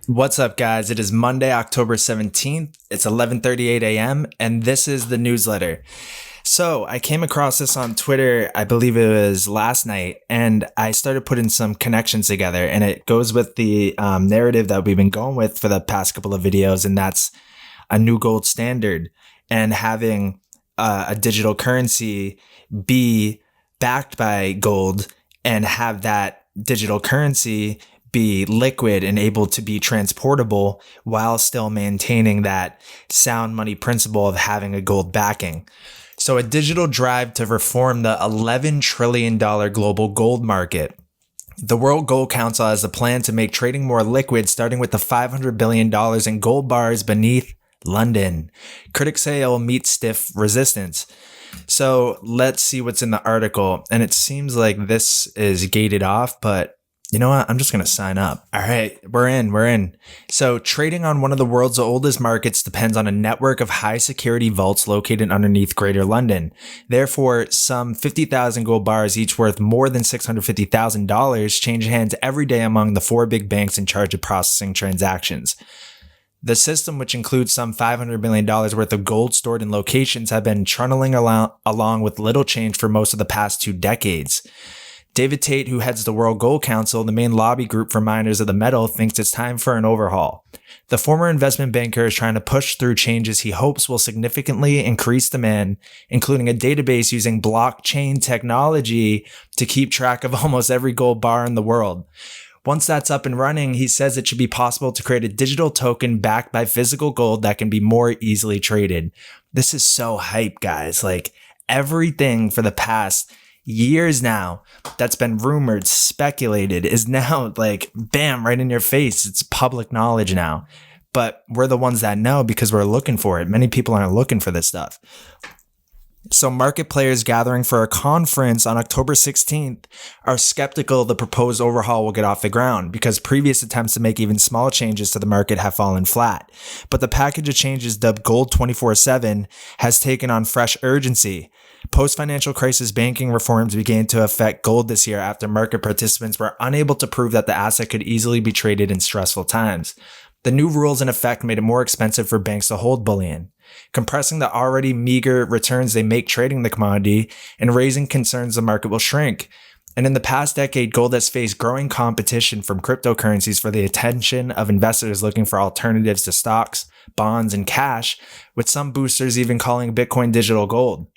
What's up, guys? It is Monday, October 17th. It's 11:38 a.m. and this is the newsletter. So I came across this on Twitter, I believe it was last night, and I started putting some connections together, and it goes with the narrative that we've been going with for the past couple of videos, and that's a new gold standard and having a digital currency be backed by gold and have that digital currency be liquid and able to be transportable while still maintaining that sound money principle of having a gold backing. So a digital drive to reform the $11 trillion global gold market. The World Gold Council has a plan to make trading more liquid, starting with the $500 billion in gold bars beneath London. Critics say it will meet stiff resistance. So let's see what's in the article. And it seems like this is gated off, but you know what? I'm just going to sign up. All right, we're in. So trading on one of the world's oldest markets depends on a network of high security vaults located underneath Greater London. Therefore, some 50,000 gold bars, each worth more than $650,000, change hands every day among the four big banks in charge of processing transactions. The system, which includes some $500 million worth of gold stored in locations, have been trundling along with little change for most of the past 2 decades. David Tate, who heads the World Gold Council, the main lobby group for miners of the metal, thinks it's time for an overhaul. The former investment banker is trying to push through changes he hopes will significantly increase demand, including a database using blockchain technology to keep track of almost every gold bar in the world. Once that's up and running, he says it should be possible to create a digital token backed by physical gold that can be more easily traded. This is so hype, guys. Like, everything for the past years now that's been rumored, speculated, is now like, bam, right in your face. It's public knowledge now. But we're the ones that know because we're looking for it. Many people aren't looking for this stuff. So market players gathering for a conference on October 16th are skeptical the proposed overhaul will get off the ground because previous attempts to make even small changes to the market have fallen flat. But the package of changes dubbed Gold 24/7 has taken on fresh urgency. Post-financial crisis banking reforms began to affect gold this year after market participants were unable to prove that the asset could easily be traded in stressful times. The new rules in effect made it more expensive for banks to hold bullion, compressing the already meager returns they make trading the commodity and raising concerns the market will shrink. And in the past decade, gold has faced growing competition from cryptocurrencies for the attention of investors looking for alternatives to stocks, bonds, and cash, with some boosters even calling Bitcoin digital gold.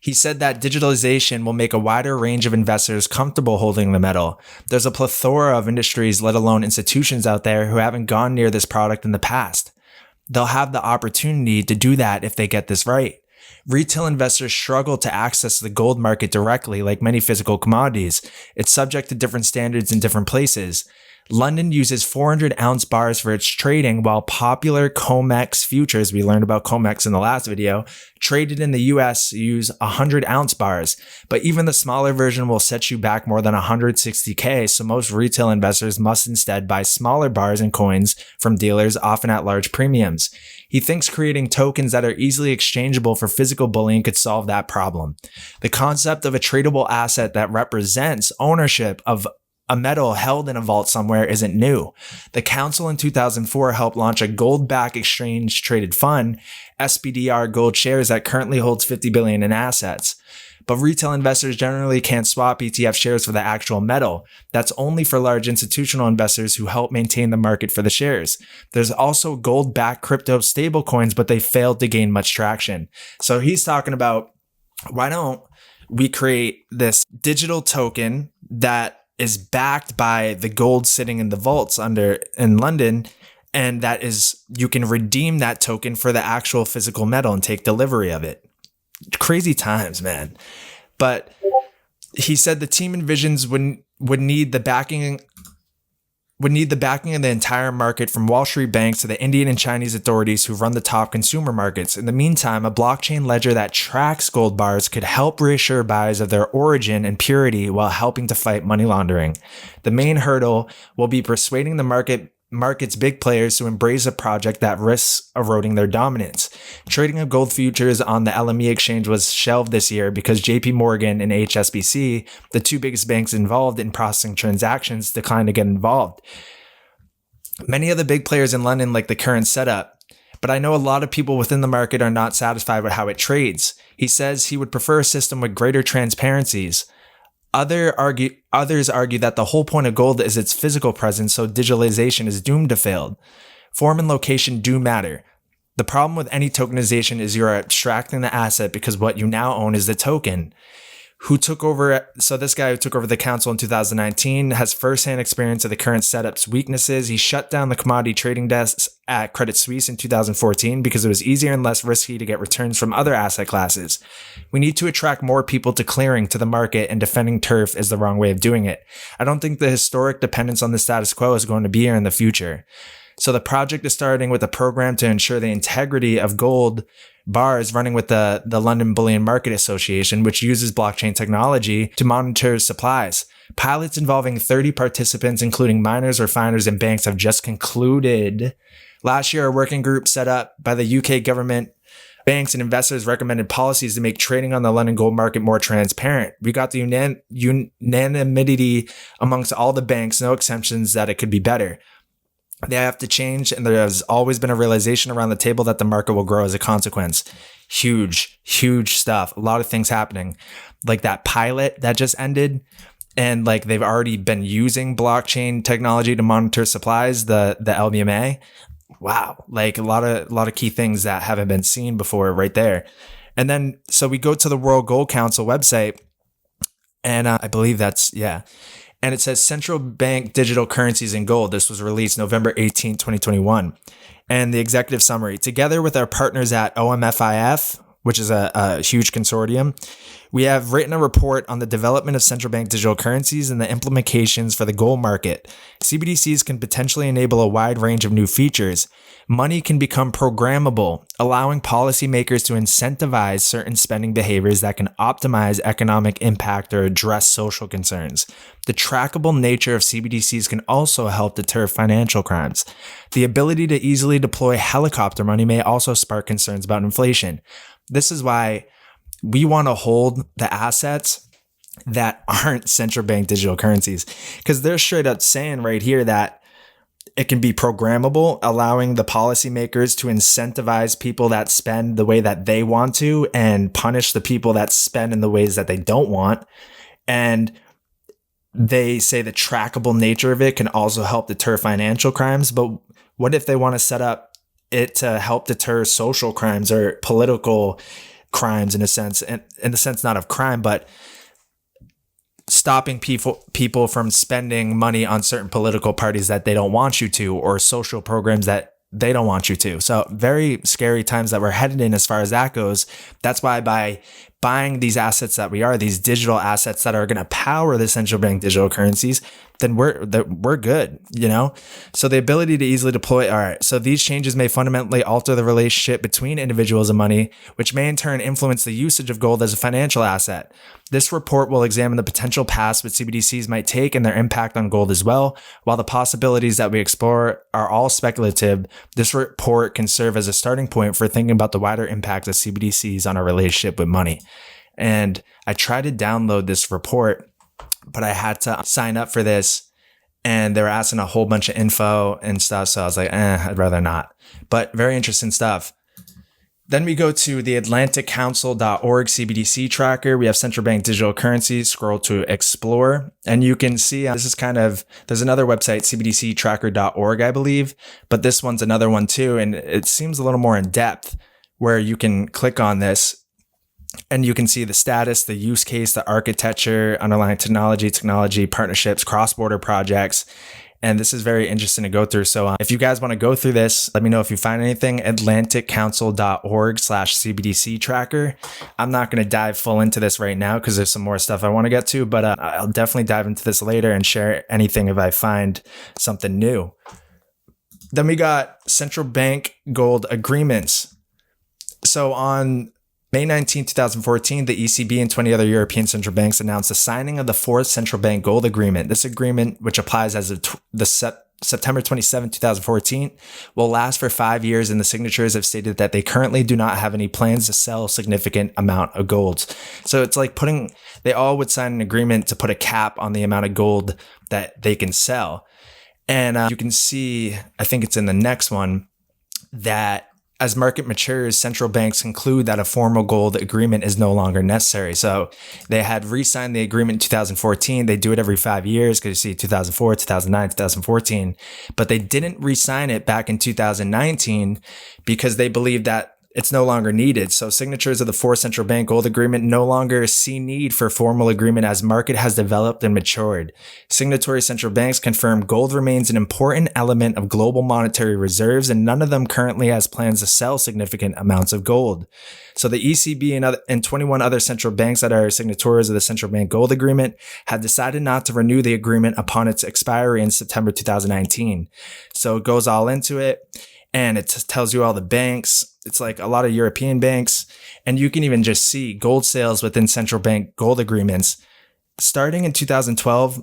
He said that digitalization will make a wider range of investors comfortable holding the metal. There's a plethora of industries, let alone institutions out there, who haven't gone near this product in the past. They'll have the opportunity to do that if they get this right. Retail investors struggle to access the gold market directly, like many physical commodities. It's subject to different standards in different places. London uses 400-ounce bars for its trading, while popular COMEX futures, we learned about COMEX in the last video, traded in the US use 100-ounce bars. But even the smaller version will set you back more than $160K, so most retail investors must instead buy smaller bars and coins from dealers, often at large premiums. He thinks creating tokens that are easily exchangeable for physical bullion could solve that problem. The concept of a tradable asset that represents ownership of a metal held in a vault somewhere isn't new. The council in 2004 helped launch a gold-backed exchange-traded fund, SPDR Gold Shares, that currently holds $50 billion in assets. But retail investors generally can't swap ETF shares for the actual metal. That's only for large institutional investors who help maintain the market for the shares. There's also gold-backed crypto stablecoins, but they failed to gain much traction. So he's talking about, why don't we create this digital token that is backed by the gold sitting in the vaults in London, and that is, you can redeem that token for the actual physical metal and take delivery of it. Crazy times, man. But he said the team envisions would need the backing of the entire market, from Wall Street banks to the Indian and Chinese authorities who run the top consumer markets. In the meantime, a blockchain ledger that tracks gold bars could help reassure buyers of their origin and purity while helping to fight money laundering. The main hurdle will be persuading the market's big players to embrace a project that risks eroding their dominance. Trading of gold futures on the LME exchange was shelved this year because JP Morgan and HSBC, the two biggest banks involved in processing transactions, declined to get involved. Many of the big players in London like the current setup, but I know a lot of people within the market are not satisfied with how it trades. He says he would prefer a system with greater transparencies. Others argue that the whole point of gold is its physical presence, so digitalization is doomed to fail. Form and location do matter. The problem with any tokenization is you're abstracting the asset because what you now own is the token. So this guy who took over the council in 2019 has firsthand experience of the current setup's weaknesses. He shut down the commodity trading desks at Credit Suisse in 2014 because it was easier and less risky to get returns from other asset classes. We need to attract more people to clearing, to the market, and defending turf is the wrong way of doing it. I don't think the historic dependence on the status quo is going to be here in the future. So the project is starting with a program to ensure the integrity of gold bars running with the London Bullion Market Association, which uses blockchain technology to monitor supplies. Pilots involving 30 participants, including miners, refiners, and banks, have just concluded. Last year, a working group set up by the UK government, banks, and investors recommended policies to make trading on the London gold market more transparent. We got the unanimity amongst all the banks, no exceptions, that it could be better. They have to change, and there has always been a realization around the table that the market will grow as a consequence. Huge, huge stuff. A lot of things happening. Like that pilot that just ended, and like they've already been using blockchain technology to monitor supplies, the LBMA. Wow. Like a lot of key things that haven't been seen before right there. And then, so we go to the World Gold Council website, and I believe and it says central bank digital currencies and gold. This was released November 18, 2021. And the executive summary: together with our partners at OMFIF, which is a huge consortium, we have written a report on the development of central bank digital currencies and the implications for the gold market. CBDCs can potentially enable a wide range of new features. Money can become programmable, allowing policymakers to incentivize certain spending behaviors that can optimize economic impact or address social concerns. The trackable nature of CBDCs can also help deter financial crimes. The ability to easily deploy helicopter money may also spark concerns about inflation. This is why we want to hold the assets that aren't central bank digital currencies, because they're straight up saying right here that it can be programmable, allowing the policymakers to incentivize people that spend the way that they want to and punish the people that spend in the ways that they don't want. And they say the trackable nature of it can also help deter financial crimes. But what if they want to set up it to help deter social crimes or political crimes, in a sense, and in the sense not of crime, but stopping people from spending money on certain political parties that they don't want you to, or social programs that they don't want you to. So very scary times that we're headed in as far as that goes. That's why by buying these assets that we are, these digital assets that are going to power the central bank digital currencies, then we're good, you know? So the ability to easily deploy. All right. So these changes may fundamentally alter the relationship between individuals and money, which may in turn influence the usage of gold as a financial asset. This report will examine the potential paths which CBDCs might take and their impact on gold as well. While the possibilities that we explore are all speculative, this report can serve as a starting point for thinking about the wider impact of CBDCs on our relationship with money. And I tried to download this report, but I had to sign up for this, and they were asking a whole bunch of info and stuff. So I was like, I'd rather not. But very interesting stuff. Then we go to the AtlanticCouncil.org CBDC tracker. We have central bank digital currencies. Scroll to explore, and you can see this is there's another website, cbdctracker.org, I believe, but this one's another one too. And it seems a little more in depth, where you can click on this and you can see the status, the use case, the architecture, underlying technology, partnerships, cross-border projects. And this is very interesting to go through. So if you guys want to go through this, let me know if you find anything. AtlanticCouncil.org/CBDC tracker. I'm not going to dive full into this right now because there's some more stuff I want to get to, but I'll definitely dive into this later and share anything if I find something new. Then we got central bank gold agreements. So on May 19, 2014, the ECB and 20 other European central banks announced the signing of the fourth central bank gold agreement. This agreement, which applies as of September 27, 2014, will last for 5 years, and the signatures have stated that they currently do not have any plans to sell a significant amount of gold. So it's like they all would sign an agreement to put a cap on the amount of gold that they can sell. And you can see, I think it's in the next one, that as market matures, central banks conclude that a formal gold agreement is no longer necessary. So they had re-signed the agreement in 2014. They do it every 5 years because you see 2004, 2009, 2014. But they didn't re-sign it back in 2019 because they believed that it's no longer needed. So signatures of the fourth central bank gold agreement no longer see need for formal agreement as market has developed and matured. Signatory central banks confirm gold remains an important element of global monetary reserves, and none of them currently has plans to sell significant amounts of gold. So the ECB and 21 other central banks that are signatories of the central bank gold agreement have decided not to renew the agreement upon its expiry in September 2019. So it goes all into it. And it tells you all the banks. It's like a lot of European banks. And you can even just see gold sales within central bank gold agreements. Starting in 2012,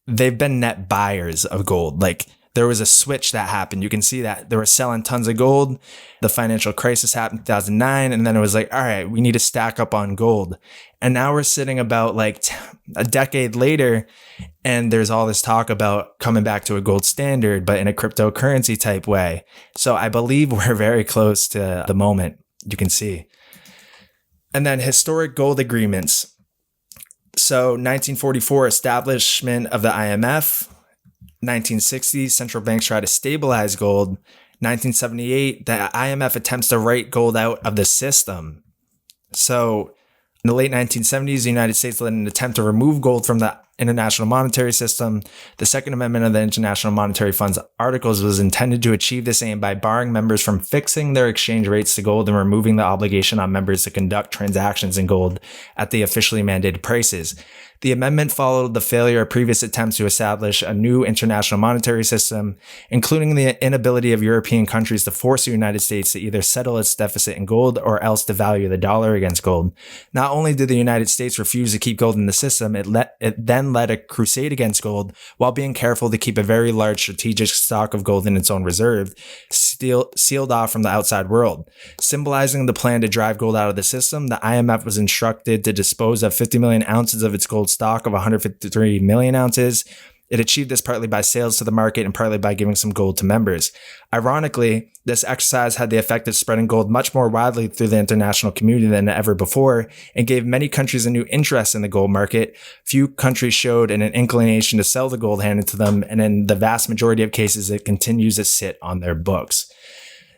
they've been net buyers of gold. Like there was a switch that happened. You can see that they were selling tons of gold. The financial crisis happened in 2009. And then it was like, all right, we need to stack up on gold. And now we're sitting about like a decade later, and there's all this talk about coming back to a gold standard, but in a cryptocurrency type way. So I believe we're very close to the moment, you can see. And then historic gold agreements. So 1944, establishment of the IMF. 1960, central banks try to stabilize gold. 1978, the IMF attempts to write gold out of the system. So in the late 1970s, the United States led an attempt to remove gold from the international monetary system. The Second Amendment of the International Monetary Fund's articles was intended to achieve this aim by barring members from fixing their exchange rates to gold and removing the obligation on members to conduct transactions in gold at the officially mandated prices. The amendment followed the failure of previous attempts to establish a new international monetary system, including the inability of European countries to force the United States to either settle its deficit in gold or else to value the dollar against gold. Not only did the United States refuse to keep gold in the system, it then led a crusade against gold while being careful to keep a very large strategic stock of gold in its own reserve, sealed off from the outside world. Symbolizing the plan to drive gold out of the system, the IMF was instructed to dispose of 50 million ounces of its gold stock of 153 million ounces. It achieved this partly by sales to the market and partly by giving some gold to members. Ironically, this exercise had the effect of spreading gold much more widely through the international community than ever before and gave many countries a new interest in the gold market. Few countries showed an inclination to sell the gold handed to them, and in the vast majority of cases, it continues to sit on their books.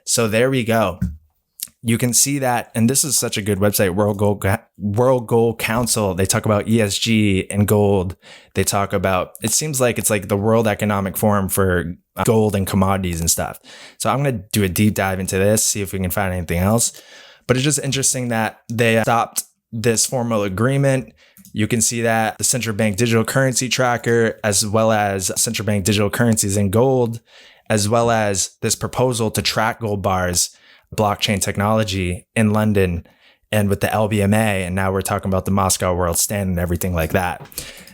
So there we go. You can see that, and this is such a good website, World Gold Council. They talk about ESG and gold. They talk about, it seems like it's like the World Economic Forum for gold and commodities and stuff. So I'm going to do a deep dive into this, see if we can find anything else. But it's just interesting that they stopped this formal agreement. You can see that the central bank digital currency tracker, as well as central bank digital currencies in gold, as well as this proposal to track gold bars, blockchain technology in London and with the LBMA. And now we're talking about the Moscow World Stand and everything like that.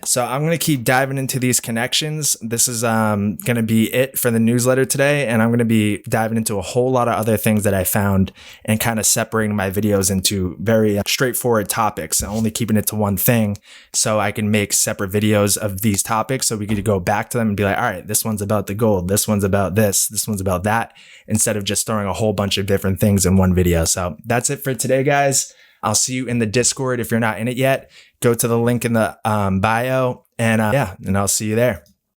So I'm going to keep diving into these connections. This is going to be it for the newsletter today. And I'm going to be diving into a whole lot of other things that I found and kind of separating my videos into very straightforward topics and only keeping it to one thing so I can make separate videos of these topics so we could go back to them and be like, all right, this one's about the gold. This one's about this one's about that, instead of just throwing a whole bunch of different things in one video. So that's it for today, guys. I'll see you in the Discord. If you're not in it yet, go to the link in the bio and and I'll see you there.